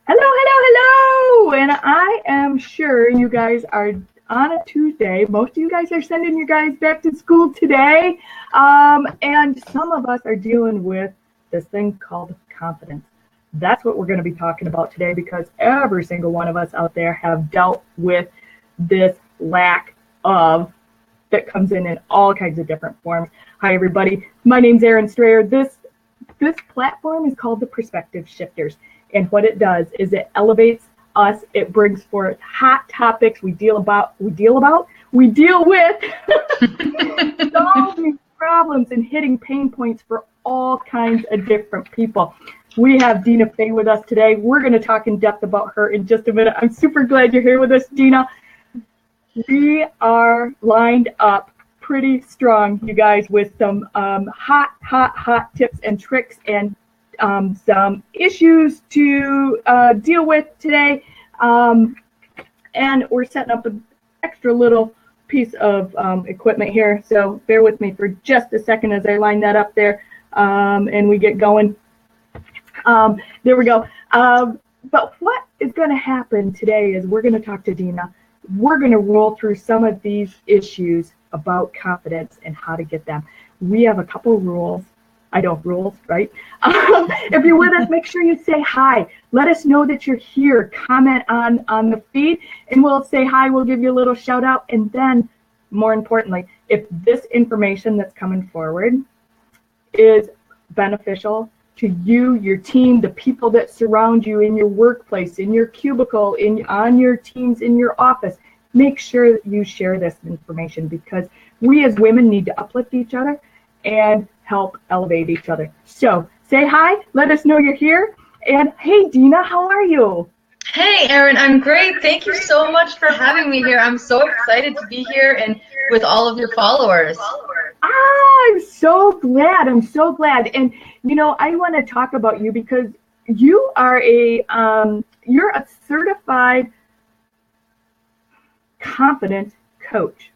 Hello, hello, hello! And I am sure you guys are on a Tuesday. Most of you guys are sending your guys back to school today. And some of us are dealing with this thing called confidence. That's what we're going to be talking about today because every single one of us out there have dealt with this lack of that comes in all kinds of different forms. Hi, everybody. My name's Erin Strayer. This platform is called the Perspective Shifters. And what it does is it elevates us. It brings forth hot topics we deal with solving problems and hitting pain points for all kinds of different people. We have Dena Fay with us today. We're going to talk in depth about her in just a minute. I'm super glad you're here with us, Dena. We are lined up pretty strong, you guys, with some hot tips and tricks and some issues to deal with today. And we're setting up an extra little piece of equipment here. So bear with me for just a second as I line that up there and we get going. There we go. But what is going to happen today is we're going to talk to Dena. We're going to roll through some of these issues about confidence and how to get them. We have a couple rules. Rules, right? If you're with us, make sure you say hi. Let us know that you're here. Comment on the feed, and we'll say hi. We'll give you a little shout out. And then, more importantly, if this information that's coming forward is beneficial to you, your team, the people that surround you in your workplace, in your cubicle, on your teams, in your office, make sure that you share this information because we as women need to uplift each other and help elevate each other. So say hi, let us know you're here. And hey, Dena, how are you? Hey, Erin, I'm great. Thank you so much for having me here. I'm so excited to be here and with all of your followers. I'm so glad. And, I want to talk about you because you are you're a certified confidence coach.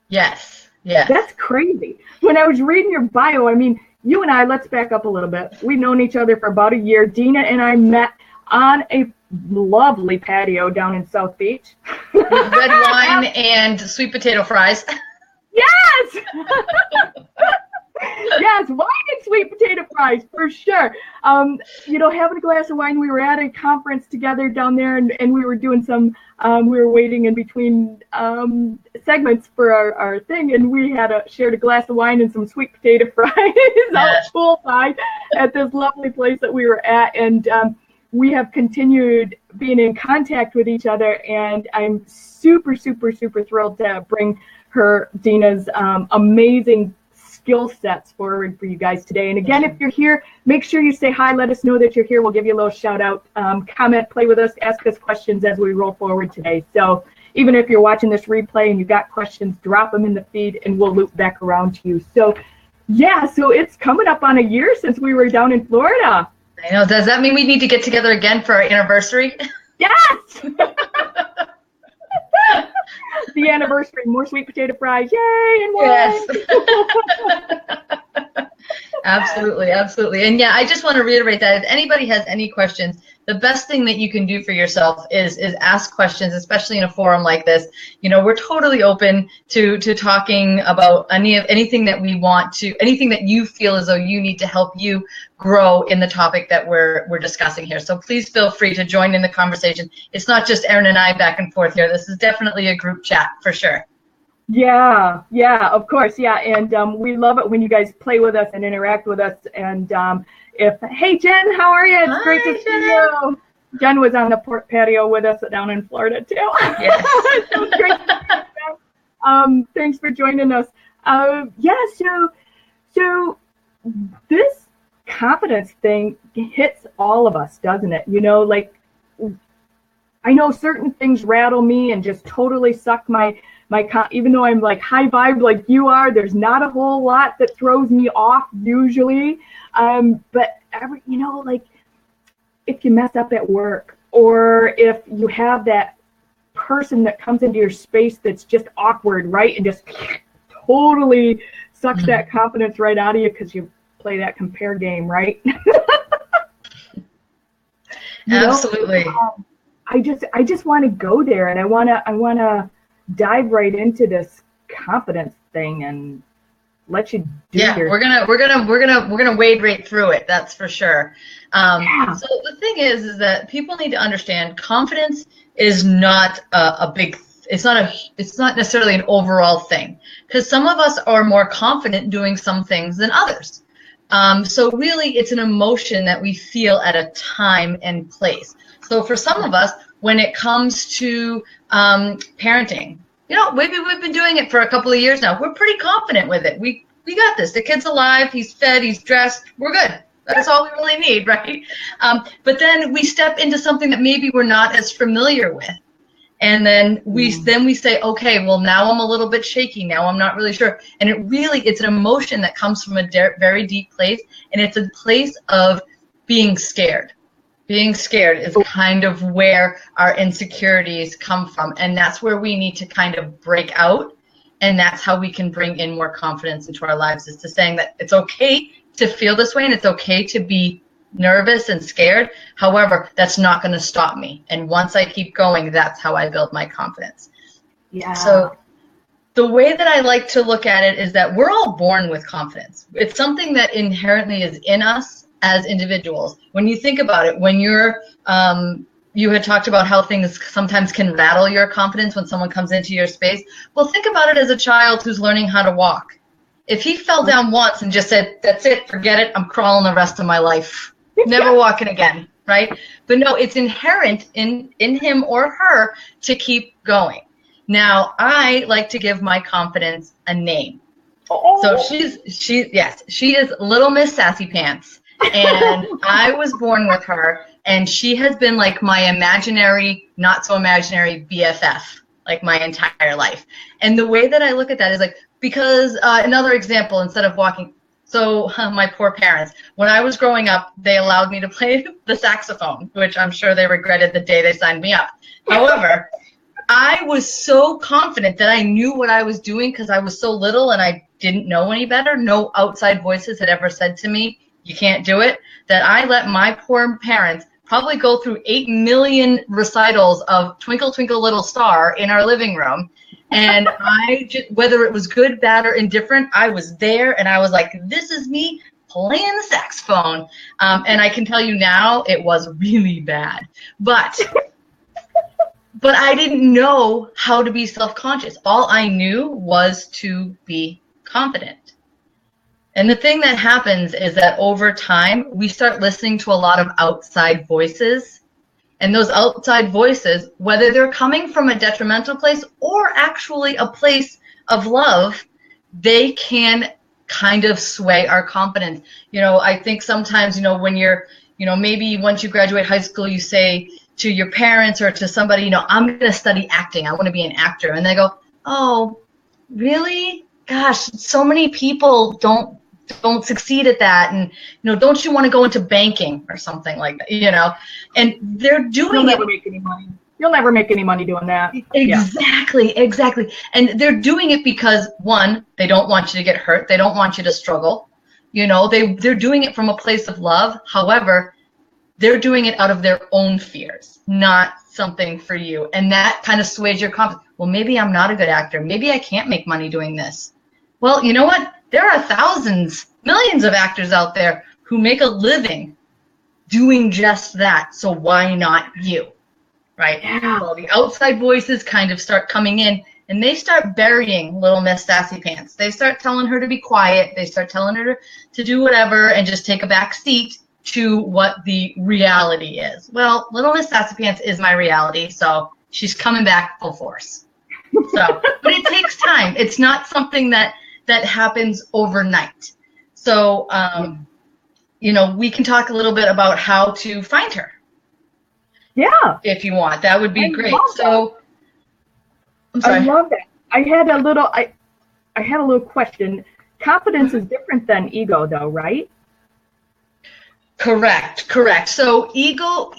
Yes. Yeah. That's crazy. When I was reading your bio, you and I, let's back up a little bit. We've known each other for about a year. Dena and I met on a lovely patio down in South Beach. With red wine and sweet potato fries. Yes! Yes, wine and sweet potato fries, for sure. Having a glass of wine, we were at a conference together down there, and we were doing we were waiting in between segments for our thing, and we had shared a glass of wine and some sweet potato fries out poolside at this lovely place that we were at, and we have continued being in contact with each other, and I'm super, super, super thrilled to bring Dena's amazing skill sets forward for you guys today. And again, if you're here, make sure you say hi. Let us know that you're here. We'll give you a little shout out, comment, play with us, ask us questions as we roll forward today. So even if you're watching this replay and you got questions, drop them in the feed and we'll loop back around to you. So yeah, so it's coming up on a year since we were down in Florida. I know. Does that mean we need to get together again for our anniversary? Yes! The anniversary, more sweet potato fries, yay, and wine. Yes. Absolutely. And yeah, I just want to reiterate that if anybody has any questions, the best thing that you can do for yourself is ask questions, especially in a forum like this. We're totally open to talking about anything that we want to, anything that you feel as though you need to help you grow in the topic that we're discussing here. So please feel free to join in the conversation. It's not just Erin and I back and forth here. This is definitely a group chat for sure. Yeah, of course, yeah, and we love it when you guys play with us and interact with us. And hey, Jen, how are you? It's great to see you. Jen was on the patio with us down in Florida too. Yes. So it's great to see you. Thanks for joining us. So this confidence thing hits all of us, doesn't it? I know certain things rattle me and just totally suck my even though I'm like high vibe like you are, there's not a whole lot that throws me off usually. But if you mess up at work, or if you have that person that comes into your space that's just awkward, right, and just totally sucks that confidence right out of you because you play that compare game, right? You know, Absolutely. I just want to go there, and I want to dive right into this confidence thing and let you do Yeah, your we're gonna wade right through it. That's for sure. yeah. So the thing is that people need to understand confidence is not a big. It's not necessarily an overall thing, because some of us are more confident doing some things than others. So really, it's an emotion that we feel at a time and place. So for some of us, when it comes to parenting, maybe we've been doing it for a couple of years now. We're pretty confident with it. We got this. The kid's alive. He's fed. He's dressed. We're good. That's all we really need, right? But then we step into something that maybe we're not as familiar with. And then we say, okay, well, now I'm a little bit shaky. Now I'm not really sure. And it's an emotion that comes from a very deep place. And it's a place of being scared. Being scared is kind of where our insecurities come from. And that's where we need to kind of break out. And that's how we can bring in more confidence into our lives, is to saying that it's okay to feel this way and it's okay to be nervous and scared. However, that's not going to stop me. And once I keep going, that's how I build my confidence. Yeah. So the way that I like to look at it is that we're all born with confidence. It's something that inherently is in us as individuals. When you think about it, when you're you had talked about how things sometimes can rattle your confidence when someone comes into your space. Well, think about it as a child who's learning how to walk. If he fell down once and just said, that's it, forget it, I'm crawling the rest of my life, never walking again, right? But no, it's inherent in him or her to keep going. Now, I like to give my confidence a name. So she is Little Miss Sassy Pants. And I was born with her, and she has been like my imaginary, not so imaginary BFF, like my entire life. And the way that I look at that is like, because another example, instead of walking, so my poor parents, when I was growing up, they allowed me to play the saxophone, which I'm sure they regretted the day they signed me up. However, I was so confident that I knew what I was doing because I was so little and I didn't know any better. No outside voices had ever said to me, you can't do it, that I let my poor parents probably go through 8 million recitals of Twinkle, Twinkle, Little Star in our living room. And I just, whether it was good, bad, or indifferent, I was there and I was like, this is me playing the saxophone. And I can tell you now it was really bad. But I didn't know how to be self-conscious. All I knew was to be confident. And the thing that happens is that over time, we start listening to a lot of outside voices. And those outside voices, whether they're coming from a detrimental place or actually a place of love, they can kind of sway our confidence. I think sometimes, when you're, maybe once you graduate high school, you say to your parents or to somebody, I'm going to study acting. I want to be an actor. And they go, oh, really? Gosh, so many people don't succeed at that, and don't you want to go into banking or something like that, and they're doing You'll never make any money. You'll never make any money doing that. Exactly. And they're doing it because, one, they don't want you to get hurt, they don't want you to struggle, they're doing it from a place of love. However, they're doing it out of their own fears, not something for you, and that kind of sways your confidence. Well, maybe I'm not a good actor, maybe I can't make money doing this. Well, you know what? There are thousands, millions of actors out there who make a living doing just that. So why not you? Right? Yeah. Well, the outside voices kind of start coming in and they start burying Little Miss Sassy Pants. They start telling her to be quiet. They start telling her to do whatever and just take a back seat to what the reality is. Well, Little Miss Sassy Pants is my reality, so she's coming back full force. So, but it takes time. It's not something that happens overnight. So, we can talk a little bit about how to find her. Yeah. If you want, that would be great. So, I'm sorry. I love that. I had a little question. Confidence is different than ego, though, right? Correct. So ego,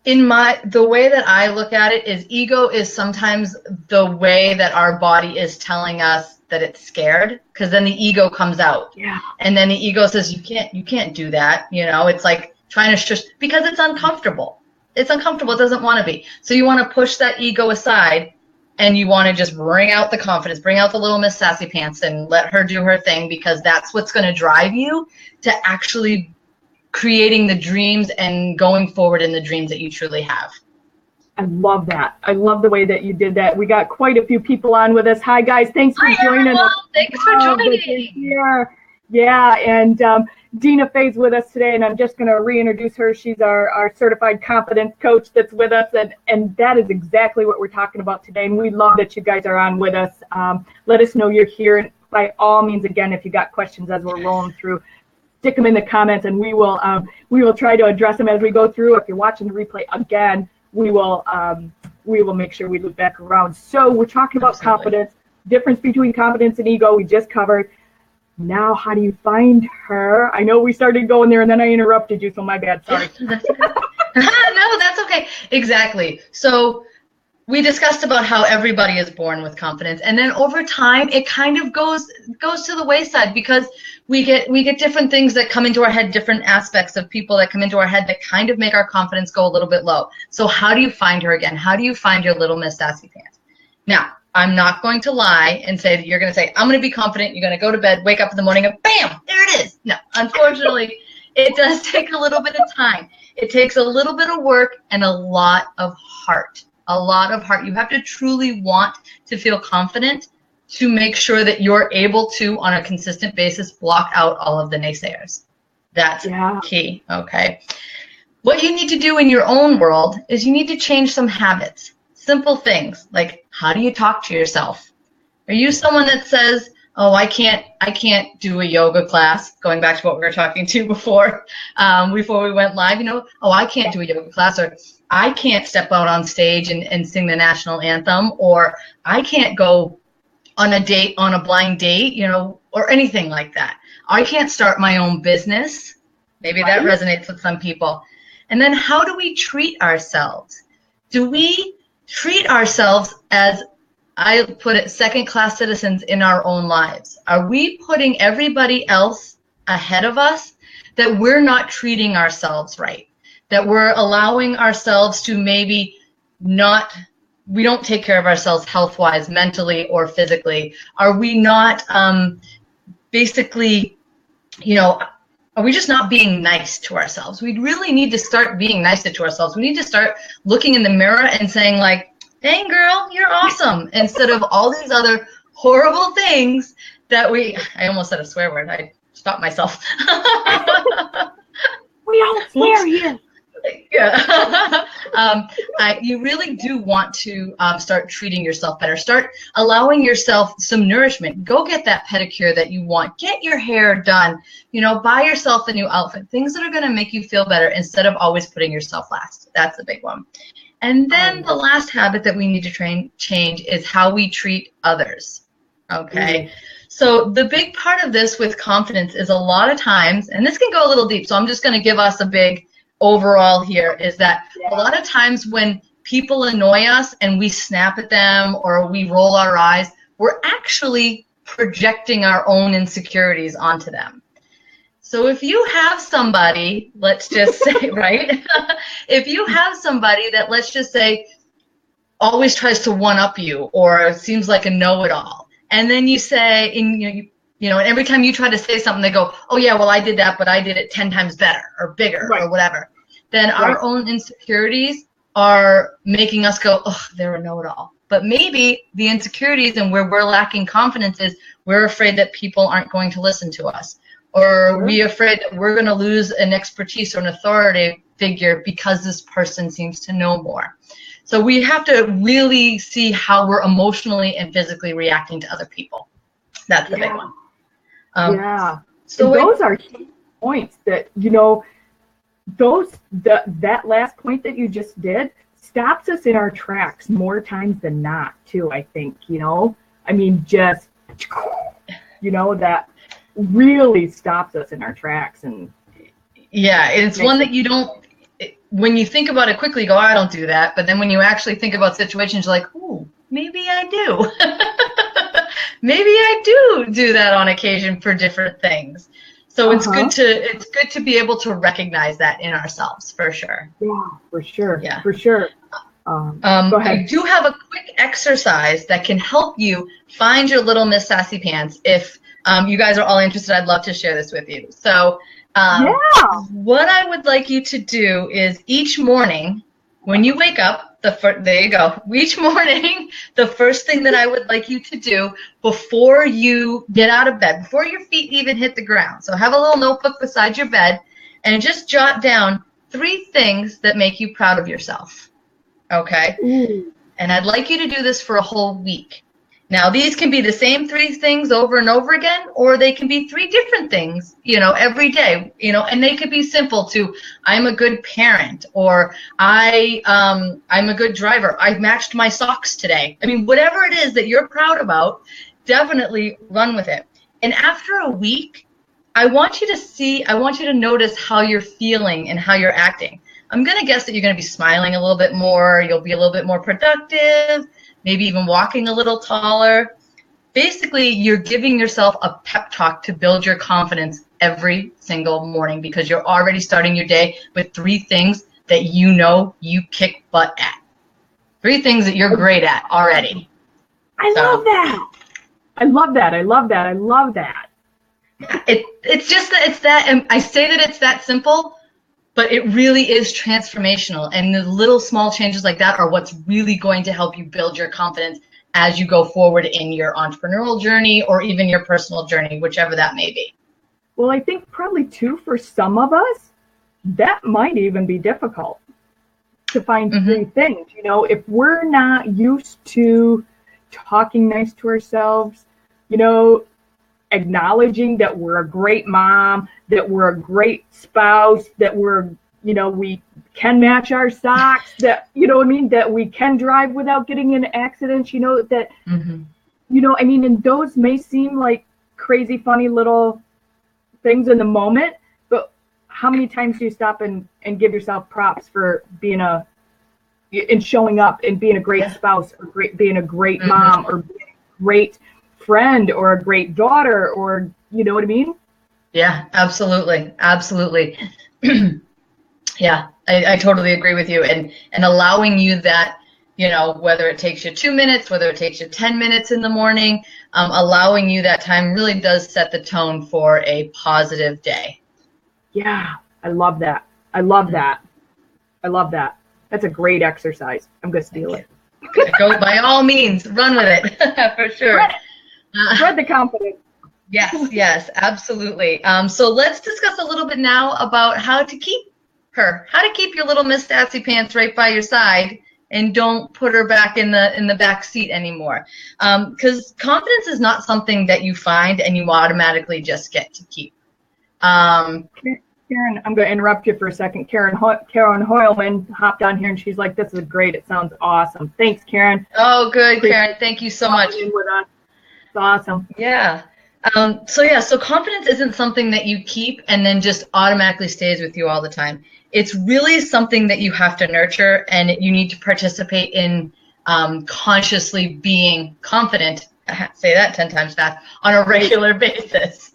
the way that I look at it is ego is sometimes the way that our body is telling us that it's scared, because then the ego comes out. Yeah. And then the ego says, you can't do that. It's like trying to shush because it's uncomfortable. It's uncomfortable. It doesn't want to be. So you want to push that ego aside, and you want to just bring out the confidence, bring out the little Miss Sassy Pants and let her do her thing, because that's what's going to drive you to actually creating the dreams and going forward in the dreams that you truly have. I love that. I love the way that you did that. We got quite a few people on with us. Hi, guys. Thanks for joining us. Thanks for joining. Yeah, and Dena Fay's with us today, and I'm just going to reintroduce her. She's our certified confidence coach that's with us, and that is exactly what we're talking about today, and we love that you guys are on with us. Let us know you're here, and by all means, again, if you got questions as we're rolling through, stick them in the comments, and we will try to address them as we go through. If you're watching the replay again, we will make sure we loop back around. So we're talking about confidence, difference between confidence and ego. We just covered. Now, how do you find her? I know we started going there and then I interrupted you, so my bad. Sorry. No, that's okay. Exactly. So we discussed about how everybody is born with confidence, and then over time it kind of goes to the wayside, because we get different things that come into our head, different aspects of people that come into our head that kind of make our confidence go a little bit low. So how do you find her again? How do you find your little Miss Sassy Pants? Now, I'm not going to lie and say that you're going to say, I'm going to be confident, you're going to go to bed, wake up in the morning, and bam, there it is. No, unfortunately, it does take a little bit of time. It takes a little bit of work and a lot of heart. A lot of heart. You have to truly want to feel confident to make sure that you're able to, on a consistent basis, block out all of the naysayers. That's key, okay? What you need to do in your own world is you need to change some habits. Simple things like, how do you talk to yourself? Are you someone that says, oh, I can't do a yoga class, going back to what we were talking to before we went live, oh, I can't do a yoga class, or I can't step out on stage and sing the national anthem, or I can't go on a date, on a blind date, or anything like that. I can't start my own business. Maybe that resonates with some people. And then how do we treat ourselves? Do we treat ourselves as, I put it, second-class citizens in our own lives? Are we putting everybody else ahead of us, that we're not treating ourselves right? That we're allowing ourselves to maybe we don't take care of ourselves health-wise, mentally or physically? Are we not basically, are we just not being nice to ourselves? We really need to start being nice to ourselves. We need to start looking in the mirror and saying, like, dang, girl, you're awesome, instead of all these other horrible things that I almost said a swear word. I stopped myself. We don't swear here. Yeah. You really do want to start treating yourself better. Start allowing yourself some nourishment. Go get that pedicure that you want. Get your hair done. Buy yourself a new outfit. Things that are going to make you feel better instead of always putting yourself last. That's a big one. And then the last habit that we need to change is how we treat others. Okay. So the big part of this with confidence is a lot of times, and this can go a little deep, so I'm just going to give us a big overall here, is that a lot of times when people annoy us and we snap at them or we roll our eyes, we're actually projecting our own insecurities onto them. So if you have somebody, let's just say, right? If you have somebody that, let's just say, always tries to one-up you or seems like a know-it-all, and then you say, and every time you try to say something, they go, oh, yeah, well, I did that, but I did it 10 times better or bigger or whatever. Then our own insecurities are making us go, oh, they're a know-it-all. But maybe the insecurities and where we're lacking confidence is we're afraid that people aren't going to listen to us. Or we're afraid that we're going to lose an expertise or an authority figure because this person seems to know more. So we have to really see how we're emotionally and physically reacting to other people. That's the big one. So those are key points that, that last point that you just did stops us in our tracks more times than not, too, I think, I mean, just, that really stops us in our tracks. And it's one that you don't, when you think about it quickly, you go, I don't do that. But then when you actually think about situations, you're like, ooh, maybe I do. Maybe I do that on occasion for different things. So it's good to be able to recognize that in ourselves, for sure. Yeah, for sure. Yeah. For sure. Go ahead. I do have a quick exercise that can help you find your little Miss Sassy Pants. If you guys are all interested, I'd love to share this with you. So what I would like you to do is each morning when you wake up, there you go. Each morning, the first thing that I would like you to do before you get out of bed, before your feet even hit the ground. So have a little notebook beside your bed and just jot down 3 things that make you proud of yourself. Okay? Ooh. And I'd like you to do this for a whole week. Now, these can be the same 3 things over and over again, or they can be 3 different things, every day, and they could be simple to, I'm a good parent, or I'm a good driver. I matched my socks today. I mean, whatever it is that you're proud about, definitely run with it. And after a week, I want you to notice how you're feeling and how you're acting. I'm going to guess that you're going to be smiling a little bit more. You'll be a little bit more productive, maybe even walking a little taller. Basically, you're giving yourself a pep talk to build your confidence every single morning because you're already starting your day with 3 things that you kick butt at. 3 things that you're great at already. Love that. I love that. I love that. I love that. It's just that it's that, and I say that it's that simple, but it really is transformational. And the little small changes like that are what's really going to help you build your confidence as you go forward in your entrepreneurial journey or even your personal journey, whichever that may be. Well, I think probably too, for some of us, that might even be difficult to find 3 things. If we're not used to talking nice to ourselves, acknowledging that we're a great mom, that we're a great spouse, that we can match our socks, that, that we can drive without getting in accidents, that, and those may seem like crazy, funny little things in the moment, but how many times do you stop and give yourself props for being and showing up and being a great spouse, or being a great mom, or being a great friend, or a great daughter, or you know what I mean? Yeah, absolutely. Yeah, I totally agree with you. And allowing you that, whether it takes you 2 minutes, whether it takes you 10 minutes in the morning, allowing you that time really does set the tone for a positive day. Yeah, I love that. I love that. That's a great exercise. I'm going to steal it. Go, by all means, run with it, for sure. Spread the confidence. Yes, absolutely. So let's discuss a little bit now about how to keep your little Miss Sassy Pants right by your side and don't put her back in the back seat anymore. Because confidence is not something that you find and you automatically just get to keep. Karen, I'm going to interrupt you for a second. Karen Hoyleman hopped on here and she's like, this is great. It sounds awesome. Thanks, Karen. Oh, good, Karen. Thank you so much. It's awesome. Yeah. So confidence isn't something that you keep and then just automatically stays with you all the time. It's really something that you have to nurture, and you need to participate in consciously being confident. Say that 10 times fast on a regular basis.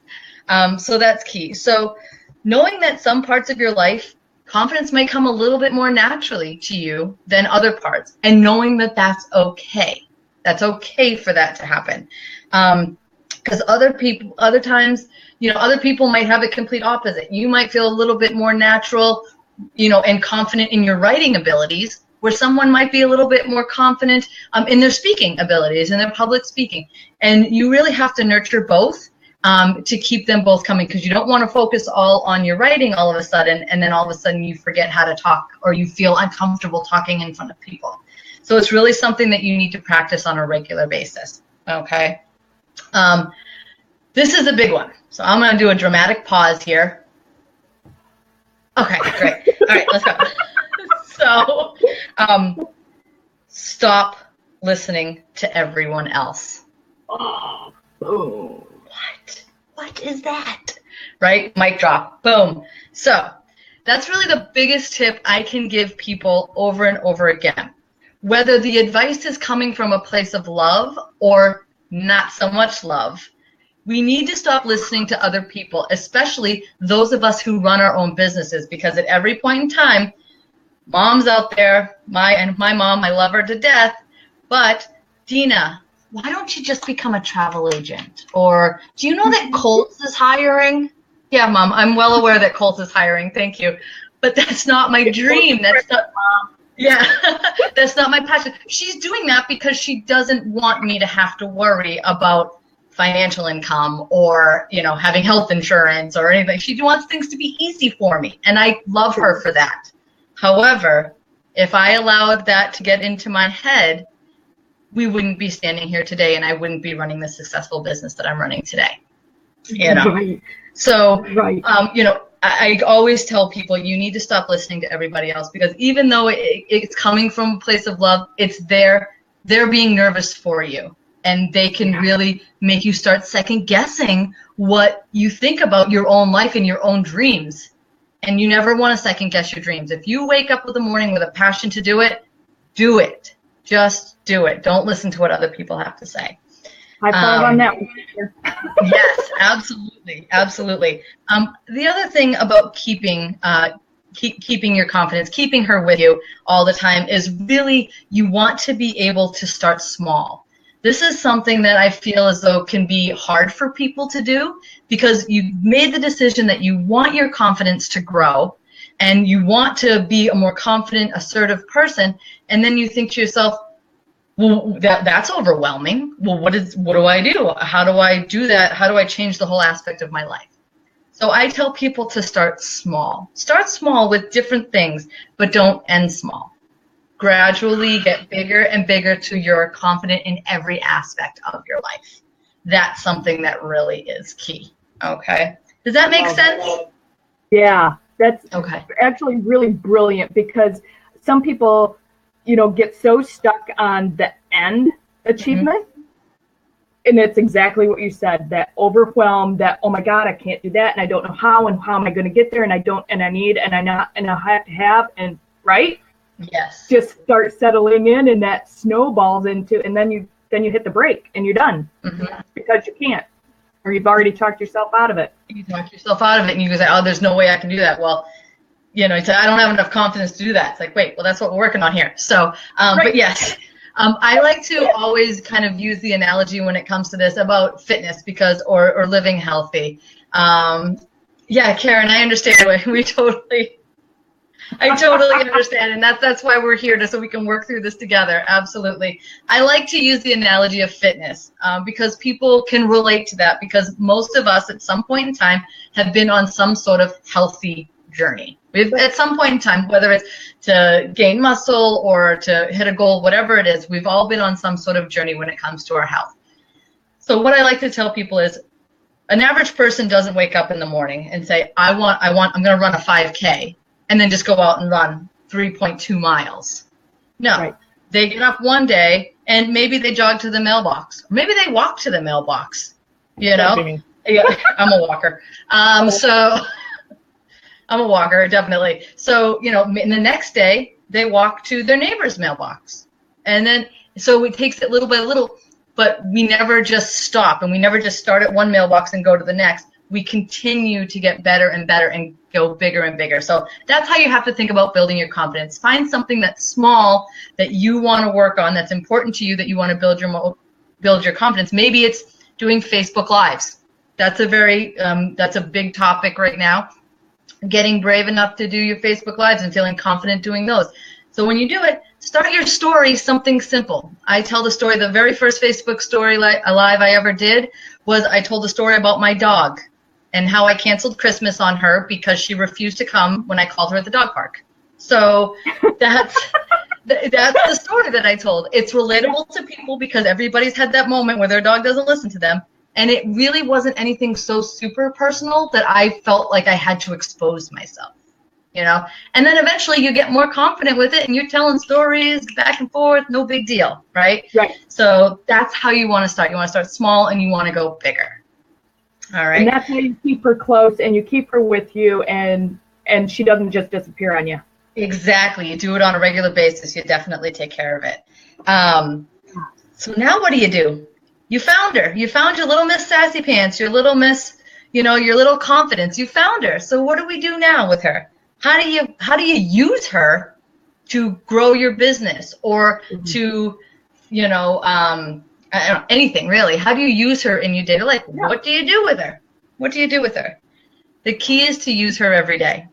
So that's key. So knowing that some parts of your life, confidence may come a little bit more naturally to you than other parts, and knowing that that's okay. That's okay for that to happen. Because other people might have a complete opposite. You might feel a little bit more natural, and confident in your writing abilities, where someone might be a little bit more confident in their speaking abilities, in their public speaking. And you really have to nurture both to keep them both coming, because you don't want to focus all on your writing all of a sudden, and then all of a sudden you forget how to talk, or you feel uncomfortable talking in front of people. So it's really something that you need to practice on a regular basis, okay? This is a big one. So I'm going to do a dramatic pause here. Okay, great. All right, let's go. So stop listening to everyone else. Oh, boom. What is that? Right? Mic drop. Boom. So that's really the biggest tip I can give people over and over again. Whether the advice is coming from a place of love or not so much love, We need to stop listening to other people, especially those of us who run our own businesses, because at every point in time, moms out there, my mom, I love her to death, but Dena, why don't you just become a travel agent? Or do you know that Kohl's is hiring? Yeah, Mom, I'm well aware that Kohl's is hiring. Thank you. But that's not my dream. That's not, yeah, that's not my passion. She's doing that because she doesn't want me to have to worry about financial income or, you know, having health insurance or anything. She wants things to be easy for me, and I love her for that. However, if I allowed that to get into my head, we wouldn't be standing here today, and I wouldn't be running the successful business that I'm running today. You know, Right. So, Right. You know, I always tell people you need to stop listening to everybody else, because even though it's coming from a place of love, they're being nervous for you, and they can really make you start second guessing what you think about your own life and your own dreams. And you never want to second guess your dreams. If you wake up with the morning with a passion to do it, do it. Just do it. Don't listen to what other people have to say. High five on that one. Yes, absolutely, absolutely. The other thing about keeping your confidence, keeping her with you all the time, is really you want to be able to start small. This is something that I feel as though can be hard for people to do, because you've made the decision that you want your confidence to grow and you want to be a more confident, assertive person, and then you think to yourself, well, that's overwhelming. Well, what do I do? How do I do that? How do I change the whole aspect of my life? So I tell people to start small. Start small with different things, but don't end small. Gradually get bigger and bigger till you're confident in every aspect of your life. That's something that really is key. Okay? Does that make sense? Yeah, that's okay. Actually really brilliant, because some people, you know, get so stuck on the end achievement. Mm-hmm. And it's exactly what you said, that overwhelm, that, oh my God, I can't do that, and I don't know how, and how am I going to get there, and I don't, and I need, and I not, and I have to have, and right? Yes. Just start settling in, and that snowballs into, and then you hit the brake, and you're done. Mm-hmm. Because you can't, or you've already talked yourself out of it. You talk yourself out of it, and you go say, oh, there's no way I can do that. Well, you know, I don't have enough confidence to do that. It's like, wait, well, that's what we're working on here. So, right. But yes. I like to always kind of use the analogy when it comes to this about fitness, because or living healthy. Yeah, Karen, I understand. I totally understand, and that's why we're here, so we can work through this together. Absolutely. I like to use the analogy of fitness because people can relate to that, because most of us at some point in time have been on some sort of healthy journey. At some point in time, whether it's to gain muscle or to hit a goal, whatever it is, we've all been on some sort of journey when it comes to our health. So what I like to tell people is, an average person doesn't wake up in the morning and say, I'm going to run a 5K, and then just go out and run 3.2 miles. No, right. They get up one day and maybe they jog to the mailbox, or maybe they walk to the mailbox. You know, yeah, I'm a walker. So. I'm a walker, definitely. So, you know, and the next day they walk to their neighbor's mailbox. And then, so it takes it little by little, but we never just stop, and we never just start at one mailbox and go to the next. We continue to get better and better and go bigger and bigger. So that's how you have to think about building your confidence. Find something that's small that you want to work on, that's important to you, that you want to build your confidence. Maybe it's doing Facebook Lives. That's a big topic right now. Getting brave enough to do your Facebook Lives and feeling confident doing those. So when you do it, start your story something simple. I tell the story, the very first Facebook story live I ever did was I told a story about my dog and how I canceled Christmas on her because she refused to come when I called her at the dog park. So that's the story that I told. It's relatable to people because everybody's had that moment where their dog doesn't listen to them. And it really wasn't anything so super personal that I felt like I had to expose myself, you know? And then eventually you get more confident with it and you're telling stories back and forth, no big deal, right? Right. So that's how you want to start. You want to start small and you want to go bigger. All right. And that's how you keep her close and you keep her with you, and she doesn't just disappear on you. Exactly. You do it on a regular basis. You definitely take care of it. So now what do you do? You found her. You found your little Miss Sassy Pants, your little Miss, your little confidence. You found her. So what do we do now with her? How do you use her to grow your business or to, I don't know, anything really? How do you use her in your daily life? Yeah. What do you do with her? What do you do with her? The key is to use her every day.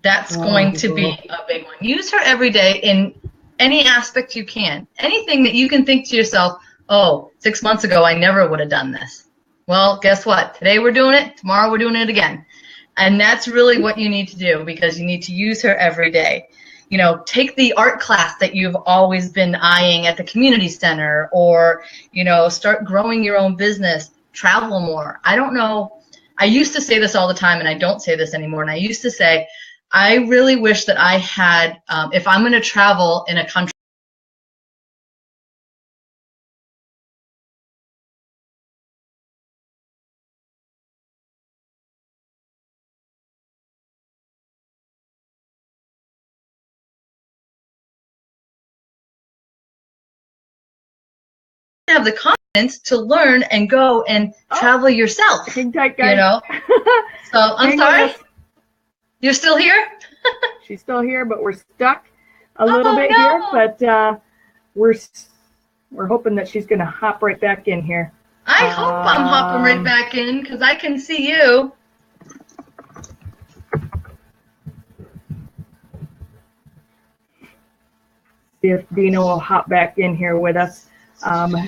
That's going to be a big one. Use her every day in any aspect you can. Anything that you can think to yourself, oh, 6 months ago, I never would have done this. Well, guess what? Today we're doing it. Tomorrow we're doing it again. And that's really what you need to do, because you need to use her every day. Take the art class that you've always been eyeing at the community center, or, start growing your own business, travel more. I don't know. I used to say this all the time, and I don't say this anymore. And I used to say, I really wish that I had, if I'm going to travel in a country, have the confidence to learn and go and travel yourself. Hang tight, guys. So I'm sorry. You're still here? She's still here, but we're stuck a little bit here. But we're hoping that she's going to hop right back in here. I hope I'm hopping right back in, because I can see you. See if Dena will hop back in here with us. Hold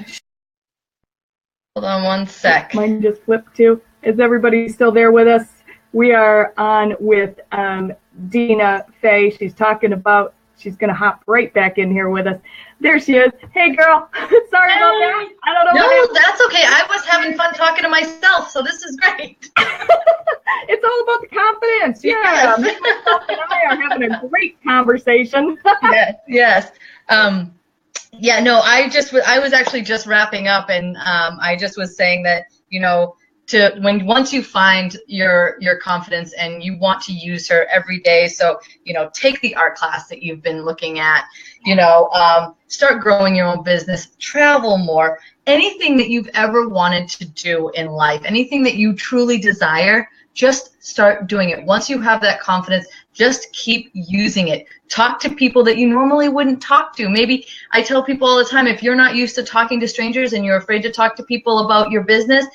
on one sec. Mine just flipped too. Is everybody still there with us? We are on with Dena Fay. She's talking about, she's going to hop right back in here with us. There she is. Hey, girl. Sorry about that. I don't know. No, that's okay. I was having fun talking to myself, so this is great. It's all about the confidence. Yeah. Myself and I are having a great conversation. Yes. Yeah, no, I was actually just wrapping up, and I just was saying that, once you find your confidence and you want to use her every day, so take the art class that you've been looking at, start growing your own business, travel more, anything that you've ever wanted to do in life, anything that you truly desire, just start doing it. Once you have that confidence, just keep using it. Talk to people that you normally wouldn't talk to. Maybe I tell people all the time, if you're not used to talking to strangers and you're afraid to talk to people about your business,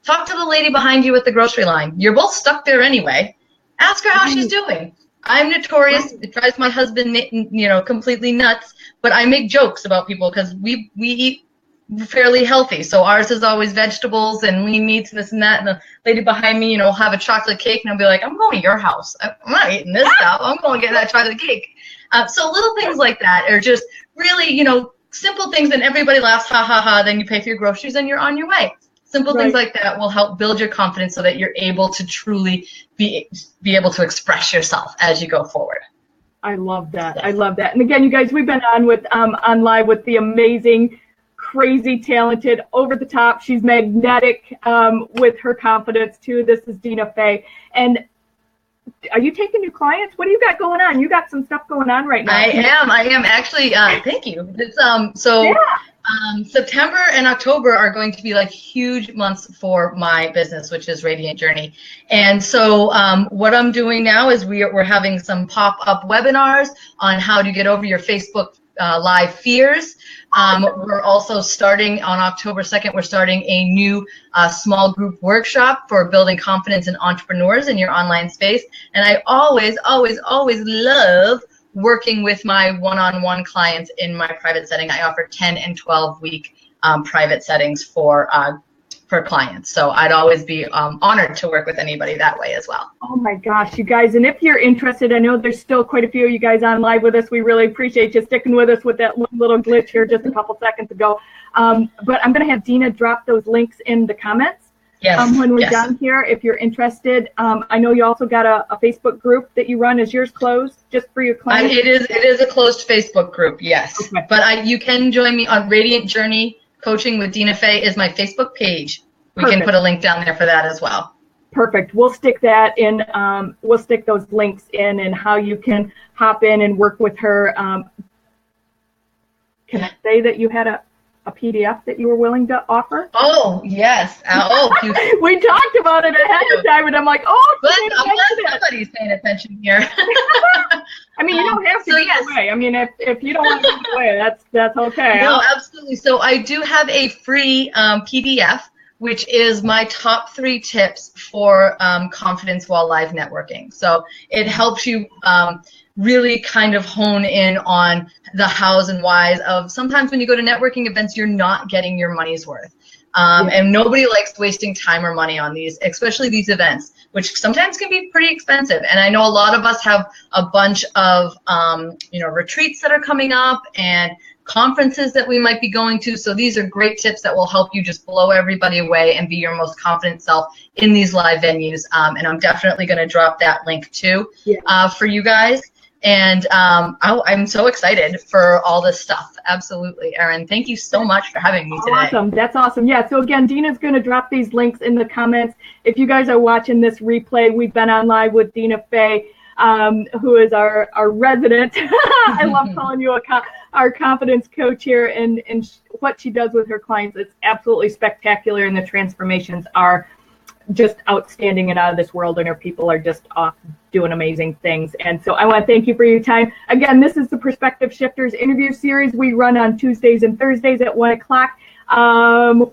talk to the lady behind you at the grocery line. You're both stuck there anyway. Ask her how she's doing. I'm notorious. It drives my husband, completely nuts. But I make jokes about people because we eat fairly healthy. So ours is always vegetables and lean meats and this and that. And the lady behind me, will have a chocolate cake, and I'll be like, I'm going to your house. I'm not eating this stuff. I'm going to get that chocolate cake. So little things like that are just really, simple things, and everybody laughs, ha, ha, ha. Then you pay for your groceries and you're on your way. Simple things like that will help build your confidence so that you're able to truly be able to express yourself as you go forward. I love that. I love that. And again, you guys, we've been on live with the amazing, crazy, talented, over the top. She's magnetic with her confidence too. This is Dena Fay. And are you taking new clients? What do you got going on? You got some stuff going on right now. I am actually. Thank you. It's September and October are going to be like huge months for my business, which is Radiant Journey. And so what I'm doing now is we're having some pop-up webinars on how to get over your Facebook Live fears. We're also starting on October 2nd, we're starting a new small group workshop for building confidence in entrepreneurs in your online space. And I always, always, always love working with my one-on-one clients in my private setting. I offer 10 and 12-week private settings for clients. So I'd always be honored to work with anybody that way as well. Oh my gosh, you guys. And if you're interested, I know there's still quite a few of you guys on live with us. We really appreciate you sticking with us with that little glitch here just a couple seconds ago. But I'm going to have Dena drop those links in the comments. Yes. When we're done here, if you're interested. I know you also got a Facebook group that you run. Is yours closed just for your clients? It is a closed Facebook group, yes. Okay. But you can join me on Radiant Journey Coaching with Dena Fay is my Facebook page. We can put a link down there for that as well. Perfect. We'll stick that in. We'll stick those links in and how you can hop in and work with her. Can I say that you had a PDF that you were willing to offer? Oh, yes. We talked about it ahead of time, and I'm like, oh, but I'm glad somebody's paying attention here. I mean, you don't have to give it away. I mean, if you don't want to give it away, that's okay. No, absolutely. So I do have a free PDF, which is my top 3 tips for confidence while live networking. So it helps you really kind of hone in on the hows and whys of sometimes when you go to networking events, you're not getting your money's worth. And nobody likes wasting time or money on these, especially these events, which sometimes can be pretty expensive. And I know a lot of us have a bunch of, retreats that are coming up and conferences that we might be going to. So these are great tips that will help you just blow everybody away and be your most confident self in these live venues. And I'm definitely going to drop that link too for you guys. And I'm so excited for all this stuff. Absolutely. Erin, thank you so much for having me today. Awesome. That's awesome. Yeah, so again, Dena's going to drop these links in the comments. If you guys are watching this replay, we've been on live with Dena Fay, who is our resident. I love calling you our confidence coach here, and what she does with her clients is absolutely spectacular, and the transformations are just outstanding and out of this world, and her people are just off doing amazing things. And so I want to thank you for your time. Again, this is the Perspective Shifters interview series. We run on Tuesdays and Thursdays at 1 o'clock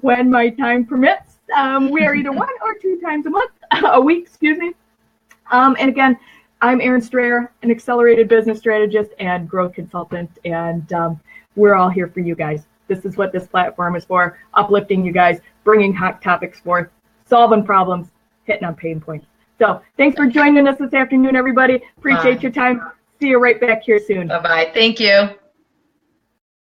when my time permits. We are either 1 or 2 times a week, excuse me. And again, I'm Erin Strayer, an accelerated business strategist and growth consultant, and we're all here for you guys. This is what this platform is for, uplifting you guys, bringing hot topics forth, solving problems, hitting on pain points. So thanks for joining us this afternoon, everybody. Appreciate your time. See you right back here soon. Bye-bye. Thank you.